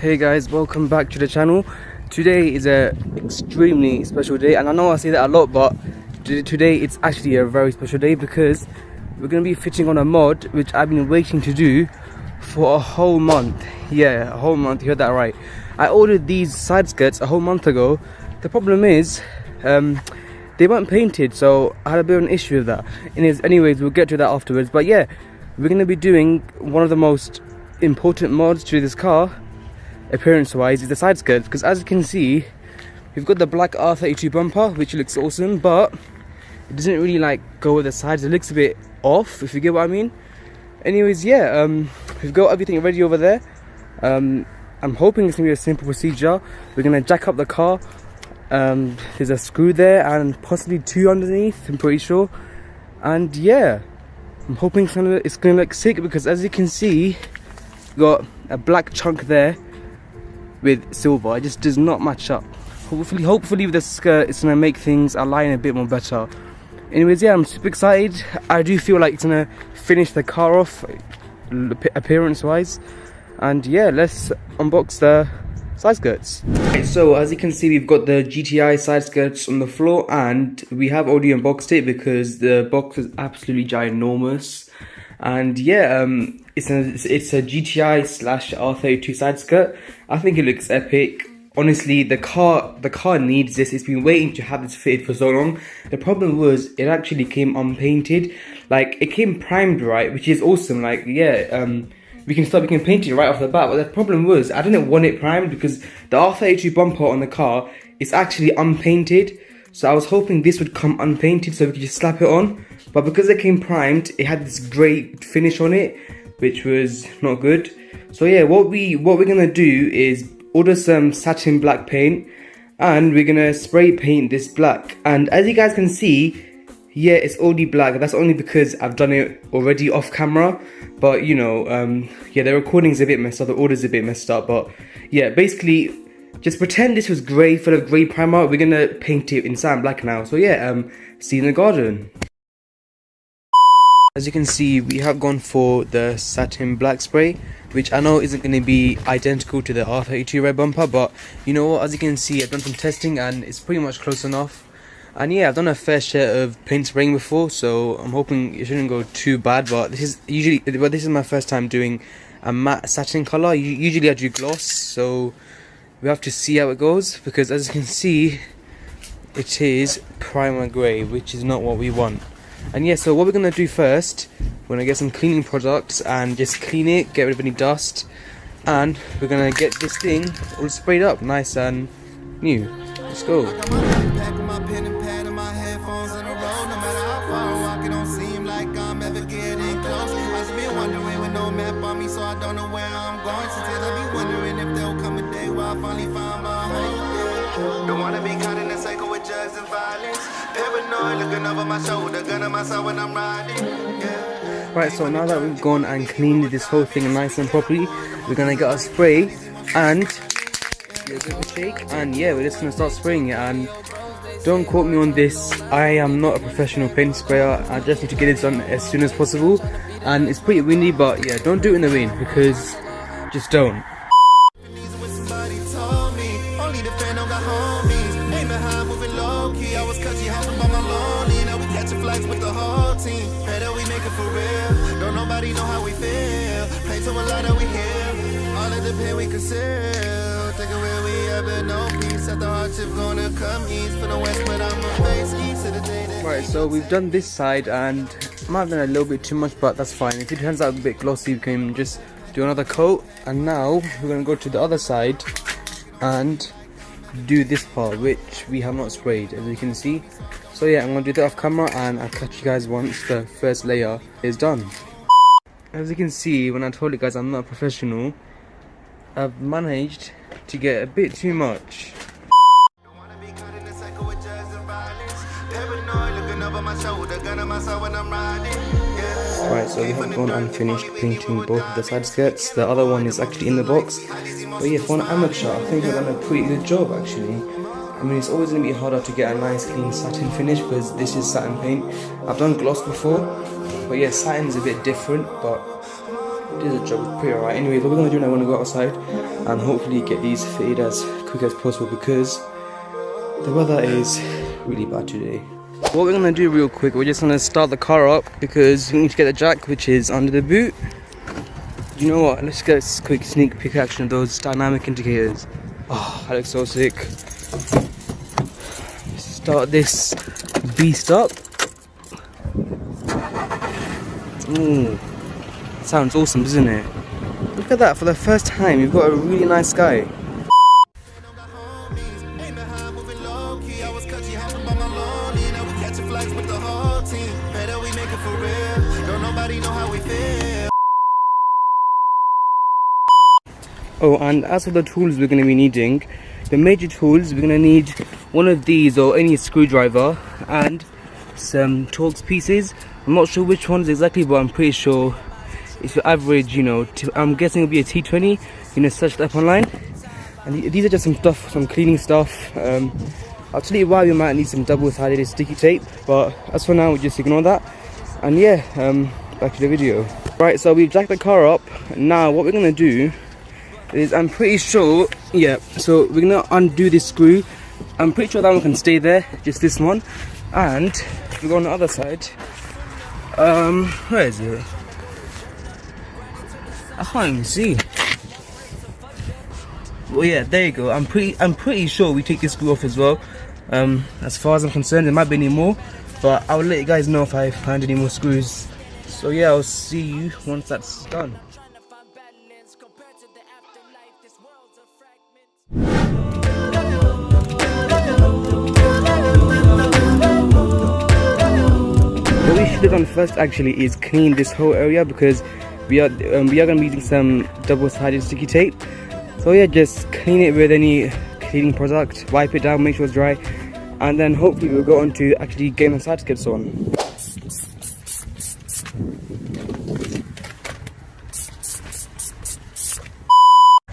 Hey guys, welcome back to the channel. Today is a extremely special day, and I know I say that a lot, but today it's actually a very special day because we're going to be fitting on a mod which I've been waiting to do for a whole month. Yeah, a whole month, you heard that right. I ordered these side skirts a whole month ago. The problem is they weren't painted, so I had a bit of an issue with that. Anyways, we'll get to that afterwards. But yeah, we're going to be doing one of the most important mods to this car, appearance wise, is the side skirts, because as you can see, we've got the black R32 bumper, which looks awesome, but it doesn't really like go with the sides. It looks a bit off, if you get what I mean. Anyways, yeah, we've got everything ready over there. I'm hoping it's gonna be a simple procedure. We're gonna jack up the car. There's a screw there and possibly two underneath, I'm pretty sure. And yeah, I'm hoping it's gonna look sick, because as you can see, got a black chunk there with silver. It just does not match up. Hopefully with the skirt it's gonna make things align a bit more better. Anyways, yeah, I'm super excited. I do feel like it's gonna finish the car off appearance wise. And yeah, let's unbox the side skirts. Right, so as you can see, we've got the GTI side skirts on the floor, and we have already unboxed it because the box is absolutely ginormous. And yeah, it's a GTI / R32 side skirt. I think it looks epic. Honestly, the car needs this. It's been waiting to have this fitted for so long. The problem was it actually came unpainted. Like, it came primed, right, which is awesome. Like, yeah, we can paint it right off the bat. But the problem was I didn't want it primed because the R32 bumper on the car is actually unpainted. So I was hoping this would come unpainted so we could just slap it on. But because it came primed, it had this grey finish on it, which was not good. So yeah, what we're gonna do is order some satin black paint, and we're gonna spray paint this black. And as you guys can see, yeah, it's already black. That's only because I've done it already off camera. But you know, yeah, the recording's a bit messed up, the order's a bit messed up. But yeah, basically, just pretend this was grey, full of grey primer. We're gonna paint it in satin black now. So yeah, see you in the garden. As you can see, we have gone for the satin black spray, which I know isn't going to be identical to the R32 red bumper, but you know what, as you can see, I've done some testing and it's pretty much close enough. And yeah, I've done a fair share of paint spraying before, so I'm hoping it shouldn't go too bad. But this is my first time doing a matte satin colour. Usually I do gloss, so we have to see how it goes, because as you can see, it is primer grey, which is not what we want. And yeah, so what we're going to do first, we're going to get some cleaning products and just clean it, get rid of any dust, and we're going to get this thing all sprayed up nice and new. Let's go. Don't wanna be caught in the cycle with drugs and violence. Paranoid, looking over my shoulder, gun on my side when I'm riding. Yeah. Right, so now that we've gone and cleaned this whole thing nice and properly, we're gonna get our spray and give it a shake. And yeah, we're just gonna start spraying it. And don't quote me on this, I am not a professional paint sprayer. I just need to get it done as soon as possible. And it's pretty windy, but yeah, don't do it in the rain, because just don't. With the whole team, better we make it for real. Don't nobody know how we feel. Pray to Allah that we heal. All of the pain we conceal. Think of where we ever know peace. At the hardship gonna come east from the west, but I'ma face east to the day that. Right, so we've done this side, and I might have done a little bit too much, but that's fine. If it turns out a bit glossy, we can just do another coat. And now we're gonna go to the other side and do this part, which we have not sprayed, as you can see. So yeah, I'm going to do that off camera, and I'll catch you guys once the first layer is done. As you can see, when I told you guys I'm not a professional, I've managed to get a bit too much. Right, so we have gone and finished painting both of the side skirts. The other one is actually in the box. But yeah, for an amateur, I think I've done a pretty good job actually. I mean, it's always going to be harder to get a nice clean satin finish because this is satin paint. I've done gloss before, but yeah, satin's a bit different, but did the job pretty alright. Anyways, what we're gonna do now, we're gonna go outside and hopefully get these fitted as quick as possible because the weather is really bad today. What we're gonna do real quick, we're just gonna start the car up because we need to get the jack, which is under the boot. You know what? Let's get a quick sneak peek action of those dynamic indicators. Oh, that looks so sick. Let's start this beast up. Ooh, sounds awesome, doesn't it? Look at that, for the first time, you've got a really nice sky. Oh, and as for the tools we're going to be needing, the major tools, we're going to need one of these or any screwdriver and some Torx pieces. I'm not sure which ones exactly, but I'm pretty sure it's your average, you know, I'm guessing it'll be a T20. You know, search that up online. And these are just some stuff, some cleaning stuff. I'll tell you why we might need some double-sided sticky tape, but as for now, we'll just ignore that. And yeah, back to the video. Right, so we've jacked the car up. Now, what we're going to do is, I'm pretty sure, yeah, so we're gonna undo this screw. I'm pretty sure that one can stay there, just this one. And if we go on the other side, where is it? I can't even see. Well, yeah, there you go. I'm pretty sure we take this screw off as well. As far as I'm concerned, there might be any more, but I'll let you guys know if I find any more screws. So yeah, I'll see you once that's done. What we should have done first actually is clean this whole area because we are going to be using some double-sided sticky tape. So yeah, just clean it with any cleaning product, wipe it down, make sure it's dry, and then hopefully we'll go on to actually getting the side skirts on.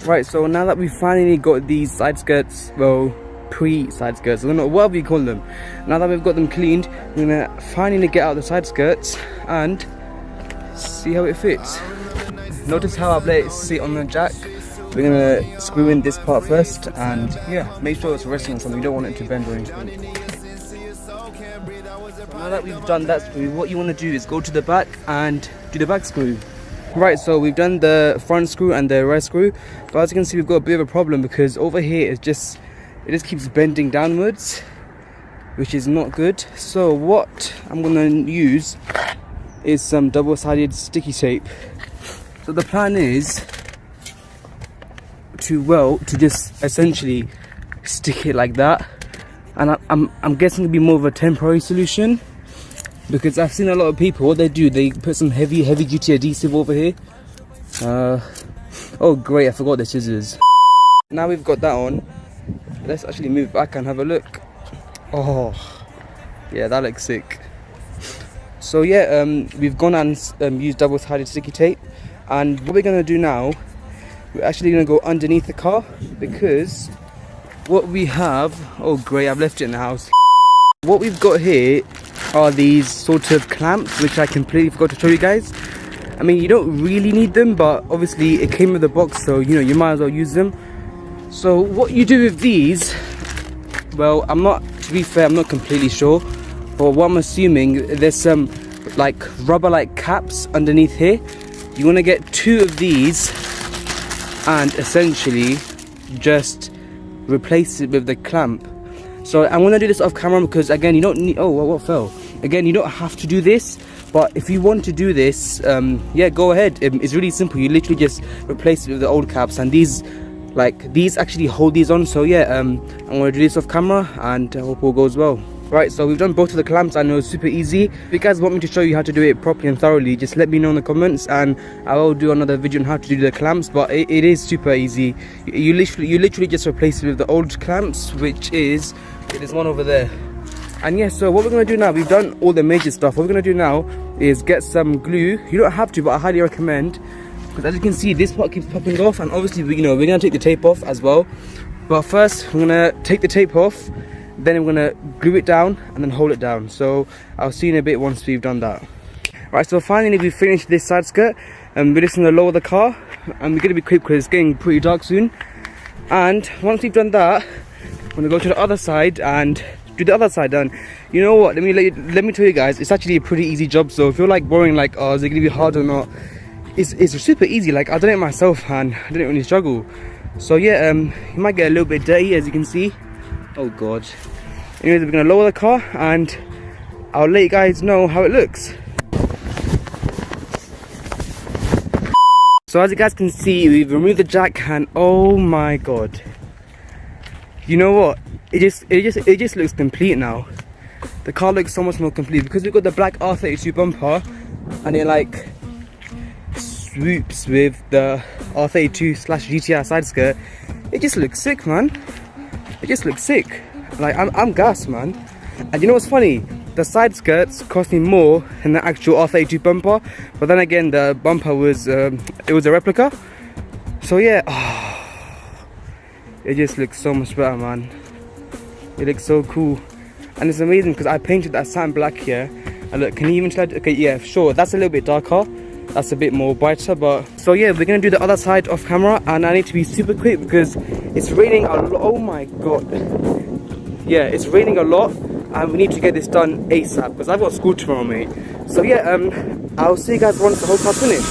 Right, so now that we finally got these side skirts, well, pre-side skirts, I don't know what we call them. Now that we've got them cleaned, we're gonna finally get out the side skirts and see how it fits. Notice how I've let it sit on the jack. We're gonna screw in this part first and yeah, make sure it's resting on something. We don't want it to bend or anything. Now that we've done that screw, what you want to do is go to the back and do the back screw. Right, so we've done the front screw and the rear screw, but as you can see, we've got a bit of a problem because over here it just keeps bending downwards, which is not good. So what I'm gonna use is some double-sided sticky tape. So the plan is to just essentially stick it like that, and I'm guessing it'll be more of a temporary solution. Because I've seen a lot of people, what they do, they put some heavy duty adhesive over here. Oh great, I forgot the scissors. Now we've got that on, let's actually move back and have a look. Oh, yeah, that looks sick. So yeah, we've gone and used double-sided sticky tape. And what we're gonna do now, we're actually gonna go underneath the car because what we have, oh great, I've left it in the house. What we've got here are these sort of clamps, which I completely forgot to show you guys. I mean, you don't really need them, but obviously it came with a box, so you know, you might as well use them. So what you do with these, well, to be fair, I'm not completely sure, but what I'm assuming, there's some like rubber-like caps underneath here. You want to get 2 of these and essentially just replace it with the clamp. So I'm gonna do this off camera because again, you don't need, oh, what fell? Again, you don't have to do this, but if you want to do this, yeah, go ahead. It's really simple. You literally just replace it with the old caps, and these actually hold these on. So yeah, I'm gonna do this off camera and I hope all goes well. Right, so we've done both of the clamps. I know it's super easy. If you guys want me to show you how to do it properly and thoroughly, just let me know in the comments and I will do another video on how to do the clamps. But it is super easy. You literally just replace it with the old clamps, which is, there's one over there. And yeah, so what we're going to do now, we've done all the major stuff. What we're going to do now is get some glue. You don't have to, but I highly recommend, because as you can see, this part keeps popping off, and obviously we're going to take the tape off as well. But first we're going to take the tape off, then we're going to glue it down and then hold it down. So I'll see you in a bit once we've done that. Right, so finally we finished this side skirt, and we're just going to lower the car, and we're going to be quick because it's getting pretty dark soon. And once we've done that, I'm going to go to the other side and do the other side. And you know what, let me tell you guys, it's actually a pretty easy job. So if you're like worrying like, oh, is it going to be hard or not, it's super easy. Like, I've done it myself and I didn't really struggle. So yeah, you might get a little bit dirty, as you can see. Oh god. Anyways, we're going to lower the car and I'll let you guys know how it looks. So as you guys can see, we've removed the jack, and oh my god, you know what, it just looks complete now. The car looks so much more complete because we've got the black R32 bumper and it like swoops with the R32/GTI side skirt. It just looks sick, man. It just looks sick. Like, I'm gassed, man. And you know what's funny? The side skirts cost me more than the actual R32 bumper, but then again, the bumper was it was a replica. So yeah, it just looks so much better, man. It looks so cool, and it's amazing because I painted that satin black here. And look, can you even slide? Okay, yeah, sure, that's a little bit darker. That's a bit more brighter, but so yeah, we're gonna do the other side off camera, and I need to be super quick because it's raining a lot. Oh my god, yeah, it's raining a lot. And we need to get this done ASAP because I've got school tomorrow, mate. So yeah, I'll see you guys once the whole car's finished.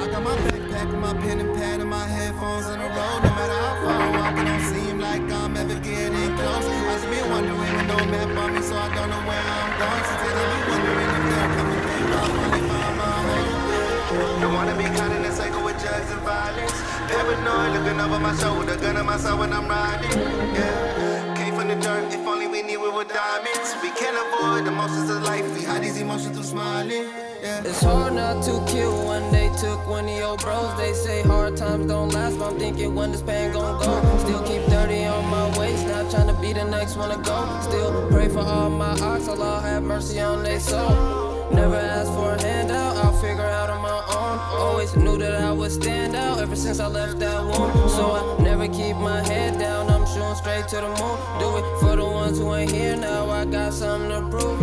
I got my backpack with my pen and pad and my headphones on the road. No matter how far I'm walking, don't seem like I'm ever getting close. I just been wondering with no map on me, so I don't know where I'm going. Sometimes I be wondering if they'll come and pick up when they find my home. Don't wanna be caught in a cycle with drugs and violence. Paranoid, looking over my shoulder, gun on myself when I'm riding. Yeah, came from the dirt. If only we knew we were diamonds. We can't avoid the emotions of life. We hide these emotions through smiling. Yeah. It's hard not to kill when they took one of your bros. They say hard times don't last, but I'm thinking when this pain gon' go. Still keep 30 on my waist, not trying to be the next one to go. Still pray for all my ox, Allah have mercy on their soul. Never ask for a handout, I'll figure out on my own. Always knew that I would stand out ever since I left that womb. So I never keep my head down, I'm shooting straight to the moon. Do it for the ones who ain't here now, I got something to prove.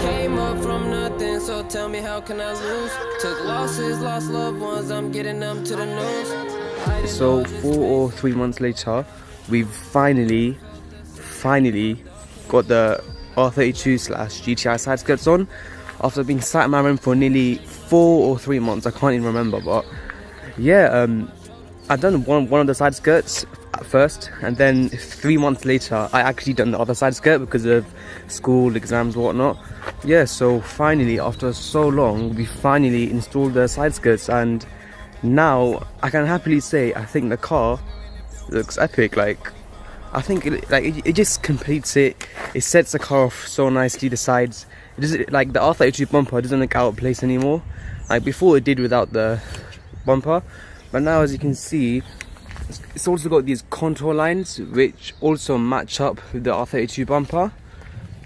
Came up from nothing, so tell me how can I lose? Took losses, lost loved ones, I'm getting them to the news. So 4 or 3 months later, we've finally got the R32/GTI side skirts on. After being sat in my room for nearly 4 or 3 months, I can't even remember, but yeah, I've done one of the side skirts at first, and then 3 months later I actually done the other side skirt because of school, exams, whatnot. Yeah, so finally, after so long, we finally installed the side skirts, and now I can happily say I think the car looks epic. Like, I think it just completes it. It sets the car off so nicely. The sides, it doesn't, like the R32 bumper doesn't look out of place anymore. Like before it did without the bumper, but now as you can see, it's also got these contour lines which also match up with the R32 bumper.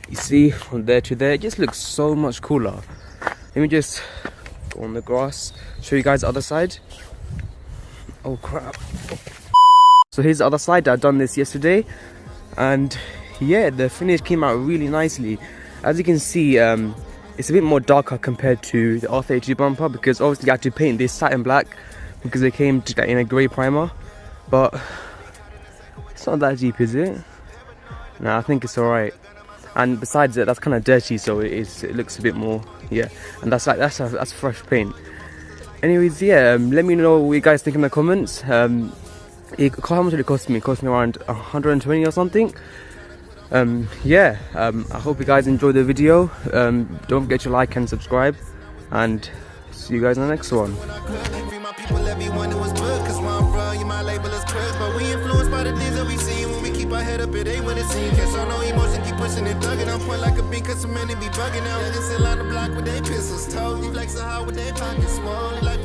You see, from there to there, it just looks so much cooler. Let me just go on the grass, show you guys the other side. Oh crap. So here's the other side. I've done this yesterday, and yeah, the finish came out really nicely. As you can see, it's a bit more darker compared to the R32 bumper because obviously I had to paint this satin black because it came in a grey primer. But it's not that deep, is it? No, I think it's alright. And besides it, that's kind of dirty, so it looks a bit more, yeah. And that's fresh paint. Anyways, yeah, let me know what you guys think in the comments. How much did it cost me? It cost me around 120 or something. Yeah, I hope you guys enjoyed the video. Don't forget to like and subscribe, and see you guys in the next one. But we influenced by the things that we see when we keep our head up, it ain't what it seems. Can't show no emotion, keep pushing and thugging. I'm point like a bean, cause some men be bugging out. They just sit on the block with their pistols told. You flexing hard with their pockets small. Life